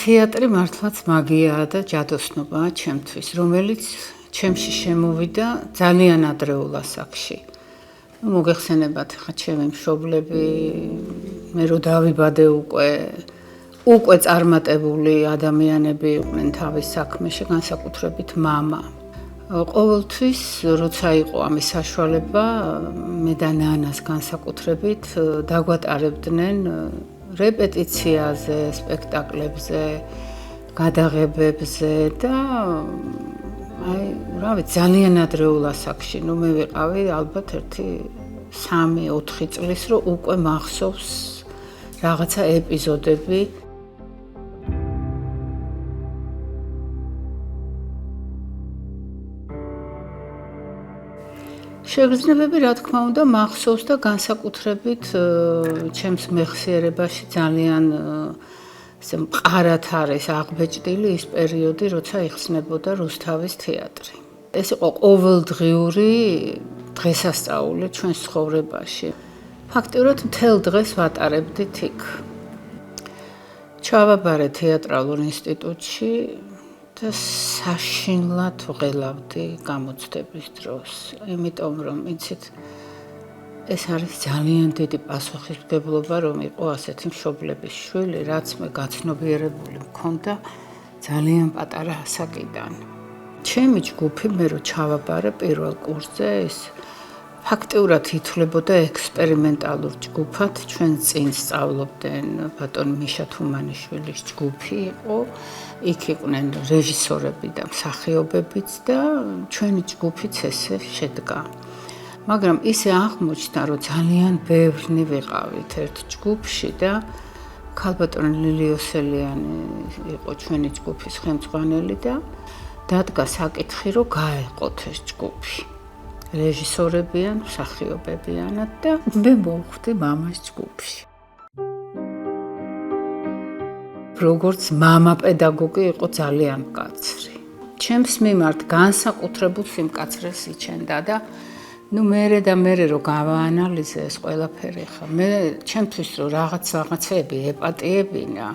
თეატრი მართლაც მაგიაა და ჯადოსნობაა ჩემთვის, რომელიც ჩემში შემოვიდა ძალიან ადრეულ ასაკში. მოგეხსენებათ ხა ჩემი მშობლები, მე რო დავიბადე უკვე წარმატებული ადამიანები იყვნენ თავის საქმეში, განსაკუთრებით მამა. ყოველთვის როცა იყო ამის საშუალება, მე და ნანას განსაკუთრებით დაგვატარებდნენ რეპეტიციაზე, სპექტაკლებზე, გადაღებებზე და ძალიან ადრეულ ასაკში, მე ვიყავი ალბათ 3-4 წლის, რომ უკვე მახსოვს რაღაცა ეპიზოდები. შეგრძნებები, რა თქმა უნდა, მახსოვს და განსაკუთრებით ჩემს მეხსიერებაში ძალიან მყარად არის აღბეჭდილი ის პერიოდი, როცა იხსნებოდა რუსთავის თეატრი. ეს იყო ყოველდღიური დღესასწაული ჩვენს ცხოვრებაში. ფაქტიურად მთელ დღეს ვატარებდით იქ. ჩავაბარე თეატრალურ ინსტიტუტში და საშინლად ვღელავდი გამოცდების დროს. იმიტომ რომ იცით, ეს არის ძალიან დიდი პასუხისმგებლობა, რომ იყო ასეთი მშობლების შვილი, რაც მე გაცნობიერებული მქონდა ძალიან პატარა ასაკიდან. ჩემი ჯგუფი მე რო ჩავაბარე პირველ კურსზე, ეს ფაქტიურად ითვლებოდა ექსპერიმენტალურ ჯგუფად. ჩვენ წინ სწავლობდნენ ბატონი მიშა თუმანიშვილის ჯგუფი იყო. იქ იყვნენ რეჟისორები და მსახიობებიც და ჩვენი ჯგუფიც ესე შედგა. მაგრამ ისე აღმოჩნდა, რომ ძალიან ბევრნი ვიყავით ერთ ჯგუფში და ქალბატონი ლილიოსელიანი იყო ჩვენი ჯგუფის ხელმძღვანელი და დადგა საკითხი, რომ გაეყოთ ეს ჯგუფი. რეჟისორებიან, მსახიობებიანად და მე მოვხვდი მამას ჯგუფში. როგორც მამა პედაგოგი იყო ძალიან მკაცრი. ჩემს მიმართ განსაკუთრებულ სიმკაცრეს იჩენდა და მერე რომ გავაანალიზე ეს ყველაფერი ხა მე ჩემთვის რომ რაღაცეები ეპატიებინა,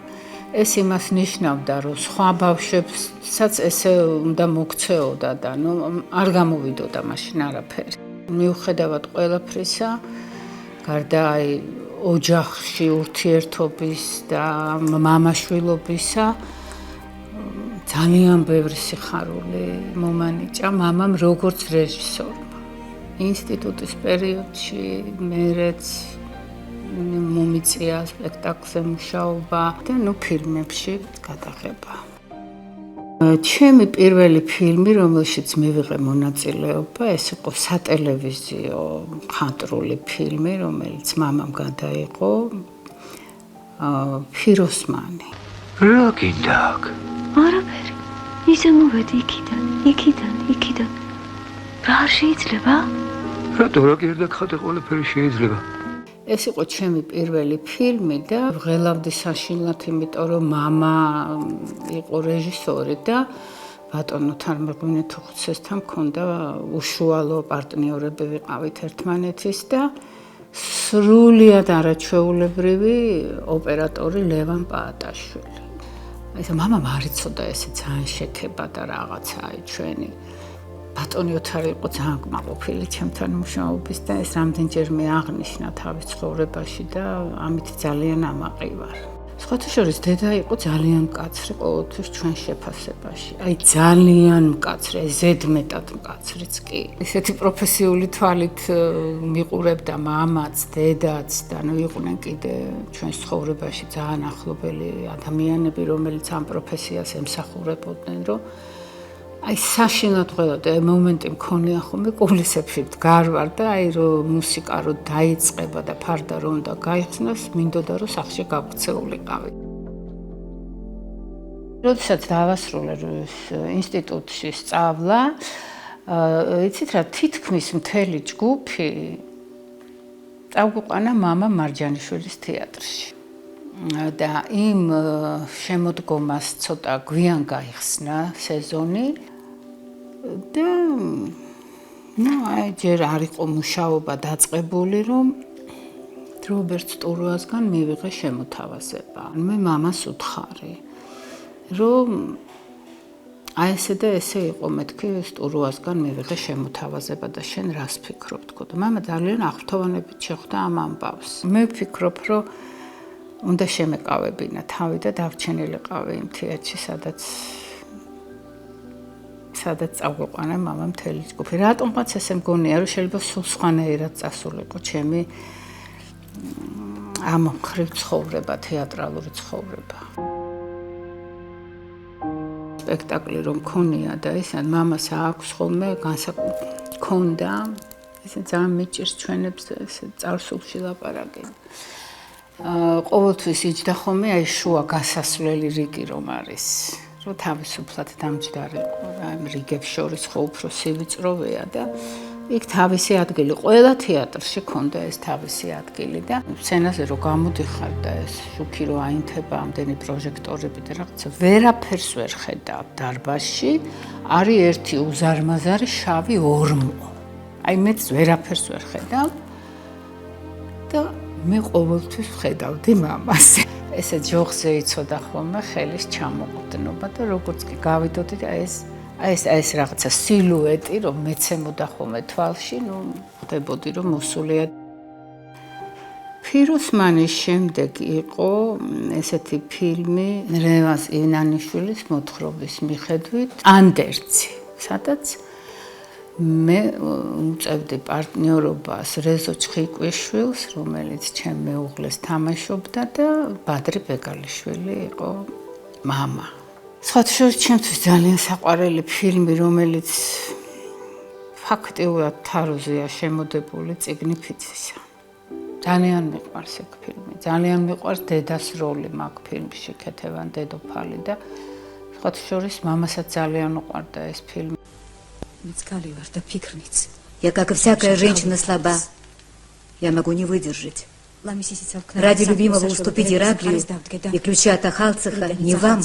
ეს იმას ნიშნავდა, რომ სხვა ბავშვებსაც ესე უნდა მოქცეოდა და არ გამოვიდოდა მაშინ არაფერი. მიუხედავად ყველაფრისა, გარდა ოჯახში ურთიერთობის და მამაშვილობისა, ძალიან ბევრი სიხარული მომანიჭა მამამ როგორც რეჟისორმა. ინსტიტუტის პერიოდში მერეც მომიწია სპექტაკლზე მუშაობა და ფილმებში გადაღება. ჩემი პირველი ფილმი, რომელშიც მივიღე მონაწილეობა, ეს იყო სატელევიზიო მხატვრული ფილმი, რომელიც მამამ გადაიღო, ფიროსმანი. რა გინდა აქ? არაფერი. ისე მოვედი იქიდან. რა არ შეიძლება? რატო რა გერდა ხატე ყველაფერი შეიძლება? ეს იყო ჩემი პირველი ფილმი და ვღელავდი საშინლად, იმიტომ რომ მამა იყო რეჟისორი და ბატონო თარმეღვინე თუხუცესთან მქონდა უშუალო პარტნიორები ვიყავით ერთმანეთის და სრულიად არაჩვეულებრივი ოპერატორი ლევან პაატაშვილი. ეს მამამ არ იცოდა ესე ძალიან შექება და რაღაცა ჩვენი ბატონი ოთარი იყო ძალიან კმაყოფილი ჩემთან მუშაობის და ეს რამდენჯერმე აღნიშნა თავის ცხოვრებაში და ამით ძალიან ამაყი ვარ. სხვათა შორის დედა იყო ძალიან მკაცრი ყოველთვის ჩვენ შეფასებაში. ძალიან მკაცრი, ზედმეტად მკაცრიც კი. ესეთი პროფესიული თვალით მიყურებდა მამაც, დედაც და იყვნენ კიდე ჩვენ ცხოვრებაში ძალიან ახლობელი ადამიანები, რომელიც ამ პროფესიას ემსახურებოდნენ, რომ საშინლად ვღელავდი, მომენტი მქონია ხოლმე კულისებში ვდგარ ვარ და რომ მუსიკა რო დაიწყება და ფარდა რომ უნდა გაიხსნას, მინდოდა რომ სახლში გავქცეულიყავი. როდესაც დავასრულე ინსტიტუტში სწავლა, იცით რა, თითქმის მთელი ჯგუფი წავგვიყვანა მამა მარჯანიშვილის თეატრში. და იმ შემოდგომას ცოტა გვიან გაიხსნა სეზონი და ჯერ არ იყო მუშაობა დაწყებული, რომ დროებერტ სტურუასგან მივიღე შემოთავაზება. მე მამას უთხარი. რომ აი ესე და ესე იყო, მეთქი სტურუასგან მივიღე შემოთავაზება და შენ რას ფიქრობ, თქო და მამა ძალიან აღფრთოვანებით შეხვდა ამ ამბავს. მე ვფიქრობ, რომ უნდა შემეკავებინა თავი და დავრჩენილიყავი იმ თეატრში, სადაც წაგვიყვანა მამა მთელი ჯგუფი. რატომღაც ესე მგონია, რომ შეიძლება სულ სხვანაირად წასულიყო ჩემი ამ მხრივ ცხოვრება, თეატრალური ცხოვრება. სპექტაკლი რომ მქონია და ისე მამას აქვს ხოლმე განსაკუთრდა ესე ძალიან მიჭირს ჩვენებს ესე წარსულში ლაპარაკი. ყოველთვის იჯდა ხოლმე აი შუა გასასვლელი რიგი რომ არის, რომ თავისუფლად დამჯდარიყო, აი რიგებს შორის ხო უფრო სივიწროვეა და იქ თავისი ადგილი, ყველა თეატრში ქონდა ეს თავისი ადგილი და სცენაზე რომ გამოდიხარ და ეს შუქი რომ აინთება ამდენი პროჟექტორები და რაღაცა ვერაფერს ვერ ხედავ დარბაზში, არის ერთი უზარმაზარი შავი ორმო. აი მეც ვერაფერს ვერ ხედავ და მე ყოველთვის ვხედავდი მამას. ესე ჯოხზე იცოდა ხოლმე ხელის ჩამოყრდნობა და როგორც კი გავიდოდი და ეს რაღაცა სილუეტი, რომ მეცემოდა ხოლმე თვალში, ხდებოდი, რომ მოსულია. ფიროსმანის შემდეგ იყო ესეთი ფილმი რევაზ ივნანიშვილის მოთხრობის მიხედვით ანდერძი, სადაც მე უწევდი პარტნიორობას რეზო ჩხიკვიშვილს, რომელიც ჩემ მეუღლეს თამაშობდა და ბადრი ბეგალიშვილი იყო მამა. სხვათა შორის ჩემთვის ძალიან საყვარელი ფილმი, რომელიც ფაქტიურად თაროზეა შემოდებული წიგნი ფიცისა. ძალიან მიყვარს ეგ ფილმი. ძალიან მიყვარს დედას როლი მაგ ფილმში, ქეთევან დედოფალი და სხვათა შორის მამასაც ძალიან უყვარდა ეს ფილმი. Я, как и всякая женщина, слаба. Я могу не выдержать. Ради любимого уступить Ираклию и ключи от Ахалцеха не вам,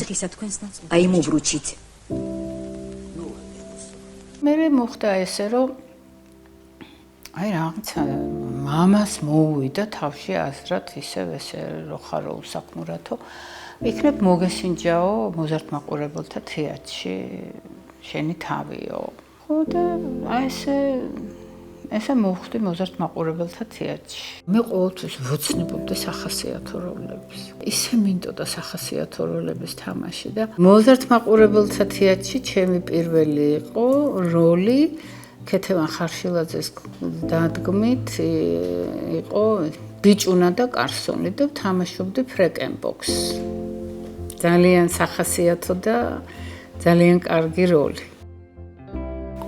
а ему вручить. მე მოხდა ესე, რომ აი რაღაცა მამას მოუვიდა თავში აზრად ისევ ესე როხარო უსაქმურათო. იქნებ მოგესინჯაო მოზარდ მაყურებელთა თეატრში შენი თავიო. ხო და აი ესე მოვხვდი მოზარდ მაყურებელთა თეატრში. მე ყოველთვის ვოცნებობდი სახასიათო როლებს. ისე მინდოდა სახასიათო როლების თამაში და მოზარდ მაყურებელთა თეატრში ჩემი პირველი იყო როლი ქეთევან ხარშილაძეს დადგმით იყო ბიჭუნა და კარსონი და ვთამაშობდი ფრეკენბოქს. ძალიან სახასიათო და ძალიან კარგი როლი.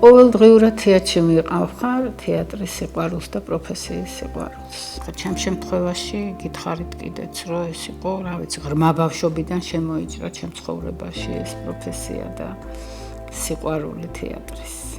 ყოველდღიურად თეატრში მიყავხარ თეატრის სიყვარულს და პროფესიის სიყვარულს. ჩემ შემთხვევაში გითხარით კიდეც, რომ ეს იყო, რა ვიცი, ღრმა ბავშვობიდან შემოიჭრა ჩემ ცხოვრებაში ეს პროფესია და სიყვარული თეატრის.